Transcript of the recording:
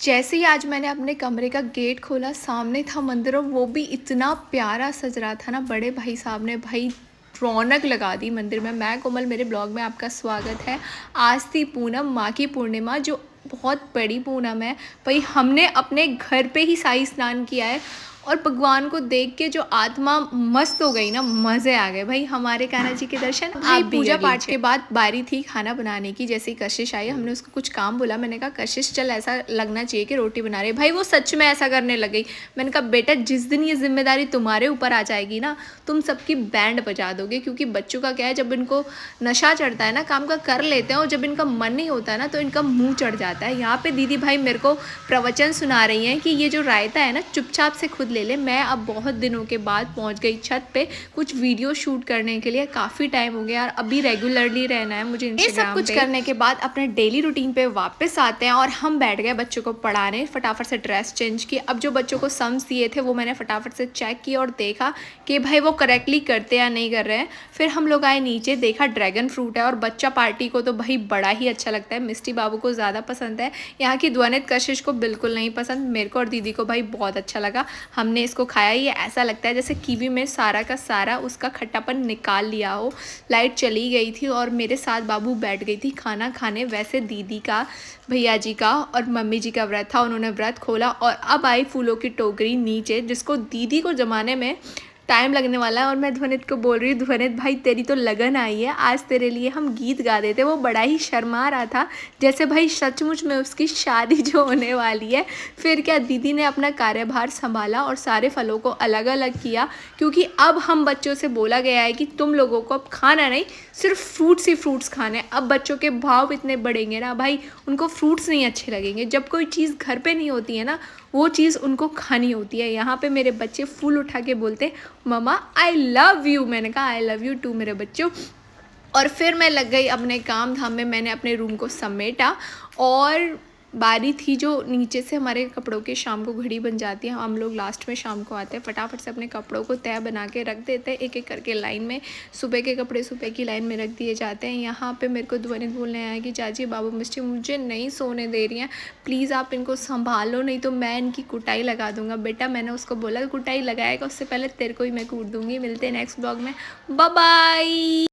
जैसे ही आज मैंने अपने कमरे का गेट खोला, सामने था मंदिर और वो भी इतना प्यारा सज रहा था ना। बड़े भाई साहब ने भाई रौनक लगा दी मंदिर में। मैं कोमल, मेरे ब्लॉग में आपका स्वागत है। आज थी पूनम, माँ की पूर्णिमा, जो बहुत बड़ी पूनम है। भाई हमने अपने घर पे ही शाही स्नान किया है और भगवान को देख के जो आत्मा मस्त हो गई ना, मज़े आ गए भाई। हमारे कान्हा जी के दर्शन आप भी पूजा पाठ के बाद बारी थी खाना बनाने की। जैसे ही कशिश आई, हमने उसको कुछ काम बोला। मैंने कहा कशिश चल, ऐसा लगना चाहिए कि रोटी बना रही है। भाई वो सच में ऐसा करने लग गई। मैंने कहा बेटा, जिस दिन ये जिम्मेदारी तुम्हारे ऊपर आ जाएगी ना, तुम सबकी बैंड बजा दोगे। क्योंकि बच्चों का क्या है, जब इनको नशा चढ़ता है ना, काम का कर लेते हैं, और जब इनका मन नहीं होता है ना, तो इनका मुंह चढ़ जाता है। यहाँ पे दीदी भाई मेरे को प्रवचन सुना रही हैं कि ये जो रायता है ना, चुपचाप से खुद ले ले। मैं अब बहुत दिनों के बाद पहुंच गई छत पे कुछ वीडियो शूट करने के लिए। काफ़ी टाइम हो गया यार, अभी रेगुलरली रहना है मुझे इंस्टाग्राम पे। ये सब कुछ करने के बाद अपने डेली रूटीन पे वापस आते हैं और हम बैठ गए बच्चों को पढ़ाने। फटाफट से ड्रेस चेंज की। अब जो बच्चों को सम्स दिए थे वो मैंने फटाफट से चेक किया और देखा कि भाई वो करेक्टली करते या नहीं कर रहे हैं। फिर हम लोग आए नीचे, देखा ड्रैगन फ्रूट है, और बच्चा पार्टी को तो भाई बड़ा ही अच्छा लगता है। मिस्टी बाबू को ज़्यादा पसंद है, यहाँ की ध्वनित कशिश को बिल्कुल नहीं पसंद। मेरे को और दीदी को भाई बहुत अच्छा लगा। हमने इसको खाया। ये ऐसा लगता है जैसे कीवी में सारा का सारा उसका खट्टापन निकाल लिया हो। लाइट चली गई थी और मेरे साथ बाबू बैठ गई थी खाना खाने। वैसे दीदी का, भैया जी का और मम्मी जी का व्रत था, उन्होंने व्रत खोला और अब आई फूलों की टोकरी नीचे, जिसको दीदी को जमाने में टाइम लगने वाला है। और मैं ध्वनित को बोल रही हूँ, ध्वनित भाई तेरी तो लगन आई है, आज तेरे लिए हम गीत गा देते। वो बड़ा ही शर्मा रहा था, जैसे भाई सचमुच में उसकी शादी जो होने वाली है। फिर क्या, दीदी ने अपना कार्यभार संभाला और सारे फलों को अलग अलग किया, क्योंकि अब हम बच्चों से बोला गया है कि तुम लोगों को अब खाना नहीं, सिर्फ फ्रूट्स ही फ्रूट्स खाने। अब बच्चों के भाव इतने बढ़ेंगे ना भाई, उनको फ्रूट्स नहीं अच्छे लगेंगे। जब कोई चीज़ घर पे नहीं होती है ना, वो चीज़ उनको खानी होती है। यहाँ पे मेरे बच्चे फूल उठा के बोलते मम्मा आई लव यू। मैंने कहा आई लव यू टू मेरे बच्चों। और फिर मैं लग गई अपने काम धाम में। मैंने अपने रूम को समेटा और बारी थी जो नीचे से हमारे कपड़ों की शाम को घड़ी बन जाती है। हम लोग लास्ट में शाम को आते हैं, फटाफट से अपने कपड़ों को तय बना के रख देते हैं, एक एक करके लाइन में। सुबह के कपड़े सुबह की लाइन में रख दिए जाते हैं। यहाँ पे मेरे को ध्वनित बोलने आया कि चाची बाबू मिस्टी मुझे नहीं सोने दे रही हैं, प्लीज़ आप इनको संभालो, नहीं तो मैं इनकी कुटाई लगा दूंगा। बेटा मैंने उसको बोला कुटाई लगाएगा उससे पहले तेरे को ही मैं कूट दूंगी। मिलते हैं नेक्स्ट ब्लॉग में, बाय बाय।